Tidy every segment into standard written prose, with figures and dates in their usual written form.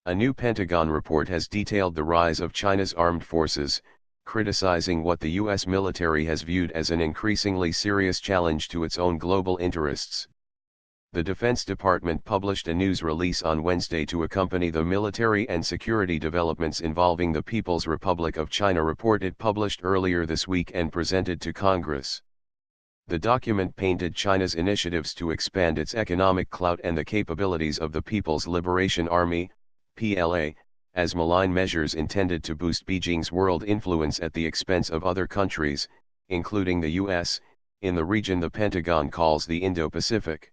A new Pentagon report has detailed the rise of China's armed forces, criticizing what the U.S. military has viewed as an increasingly serious challenge to its own global interests. The Defense Department published a news release on Wednesday to accompany the military and security developments involving the People's Republic of China report it published earlier this week and presented to Congress. The document painted China's initiatives to expand its economic clout and the capabilities of the People's Liberation Army, PLA, as malign measures intended to boost Beijing's world influence at the expense of other countries, including the U.S., in the region the Pentagon calls the Indo-Pacific.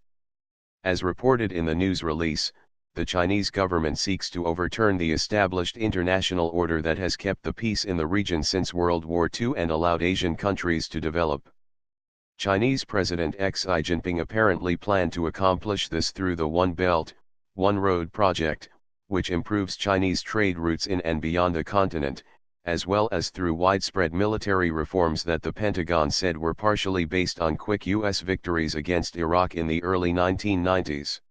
As reported in the news release, the Chinese government seeks to overturn the established international order that has kept the peace in the region since World War II and allowed Asian countries to develop. Chinese President Xi Jinping apparently planned to accomplish this through the One Belt, One Road project, which improves Chinese trade routes in and beyond the continent, as well as through widespread military reforms that the Pentagon said were partially based on quick U.S. victories against Iraq in the early 1990s.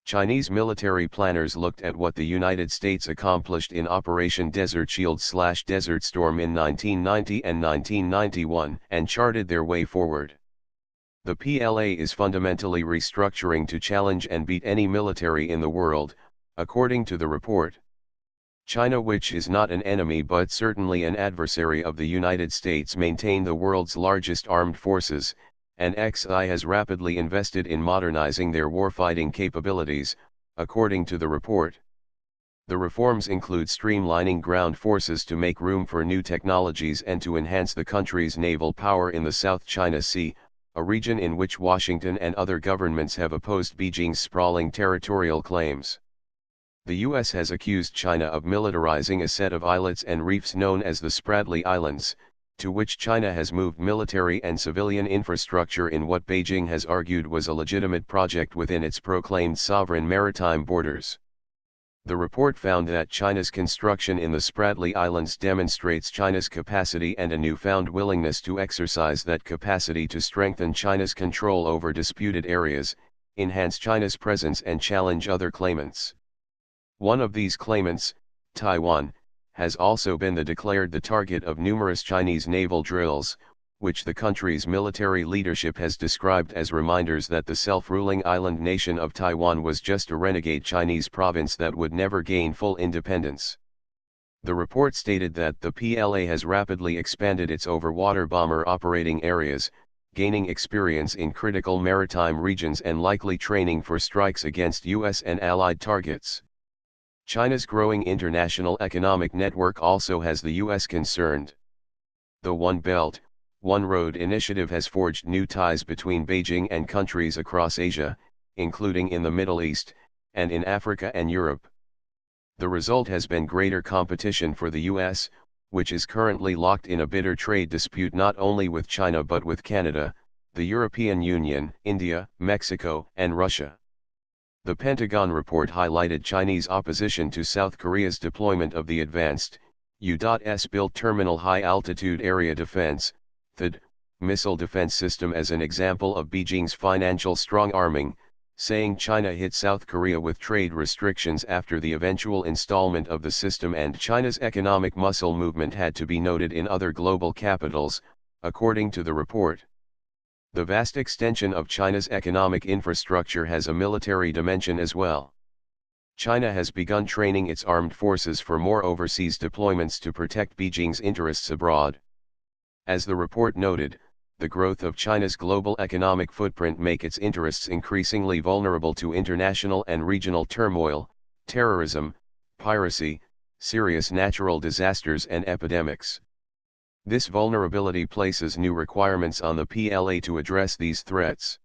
Chinese military planners looked at what the United States accomplished in Operation Desert Shield/Desert Storm in 1990 and 1991 and charted their way forward. The PLA is fundamentally restructuring to challenge and beat any military in the world, according to the report. China, which is not an enemy but certainly an adversary of the United States, maintain the world's largest armed forces, and Xi has rapidly invested in modernizing their warfighting capabilities, according to the report. The reforms include streamlining ground forces to make room for new technologies and to enhance the country's naval power in the South China Sea, a region in which Washington and other governments have opposed Beijing's sprawling territorial claims. The U.S. has accused China of militarizing a set of islets and reefs known as the Spratly Islands, to which China has moved military and civilian infrastructure in what Beijing has argued was a legitimate project within its proclaimed sovereign maritime borders. The report found that China's construction in the Spratly Islands demonstrates China's capacity and a newfound willingness to exercise that capacity to strengthen China's control over disputed areas, enhance China's presence and challenge other claimants. One of these claimants, Taiwan, has also been declared the target of numerous Chinese naval drills, which the country's military leadership has described as reminders that the self-ruling island nation of Taiwan was just a renegade Chinese province that would never gain full independence. The report stated that the PLA has rapidly expanded its over-water bomber operating areas, gaining experience in critical maritime regions and likely training for strikes against U.S. and allied targets. China's growing international economic network also has the U.S. concerned. The One Belt, One Road initiative has forged new ties between Beijing and countries across Asia, including in the Middle East, and in Africa and Europe. The result has been greater competition for the U.S., which is currently locked in a bitter trade dispute not only with China but with Canada, the European Union, India, Mexico, and Russia. The Pentagon report highlighted Chinese opposition to South Korea's deployment of the Advanced, U.S.-built Terminal High Altitude Area Defense, THAAD, missile defense system as an example of Beijing's financial strong-arming, saying China hit South Korea with trade restrictions after the eventual installment of the system, and China's economic muscle movement had to be noted in other global capitals, according to the report. The vast extension of China's economic infrastructure has a military dimension as well. China has begun training its armed forces for more overseas deployments to protect Beijing's interests abroad. As the report noted, the growth of China's global economic footprint makes its interests increasingly vulnerable to international and regional turmoil, terrorism, piracy, serious natural disasters and epidemics. This vulnerability places new requirements on the PLA to address these threats.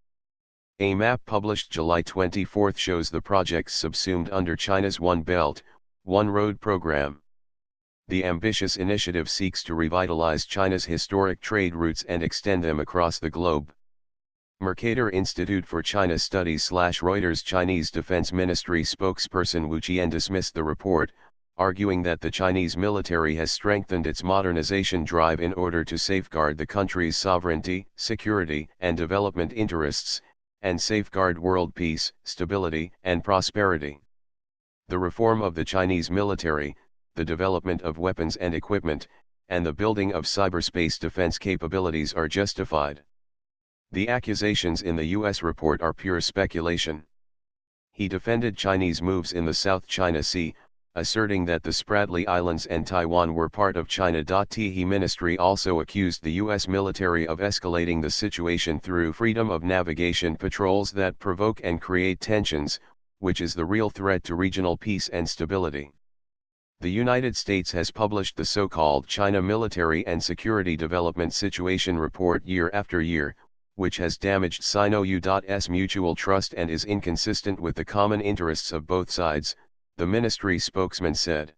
A map published July 24 shows the projects subsumed under China's One Belt, One Road program. The ambitious initiative seeks to revitalize China's historic trade routes and extend them across the globe. Mercator Institute for China Studies / Reuters Chinese Defense Ministry spokesperson Wu Qian dismissed the report, arguing that the Chinese military has strengthened its modernization drive in order to safeguard the country's sovereignty, security, and development interests, and safeguard world peace, stability, and prosperity. The reform of the Chinese military, the development of weapons and equipment, and the building of cyberspace defense capabilities are justified. The accusations in the U.S. report are pure speculation. He defended Chinese moves in the South China Sea, asserting that the Spratly Islands and Taiwan were part of China. The ministry also accused the U.S. military of escalating the situation through freedom of navigation patrols that provoke and create tensions, which is the real threat to regional peace and stability. The United States has published the so-called China Military and Security Development Situation Report year after year, which has damaged Sino-US's mutual trust and is inconsistent with the common interests of both sides, the ministry spokesman said.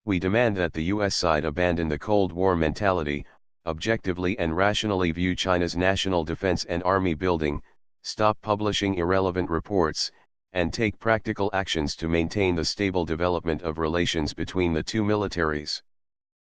We demand that the U.S. side abandon the Cold War mentality, objectively and rationally view China's national defense and army building, stop publishing irrelevant reports, and take practical actions to maintain the stable development of relations between the two militaries.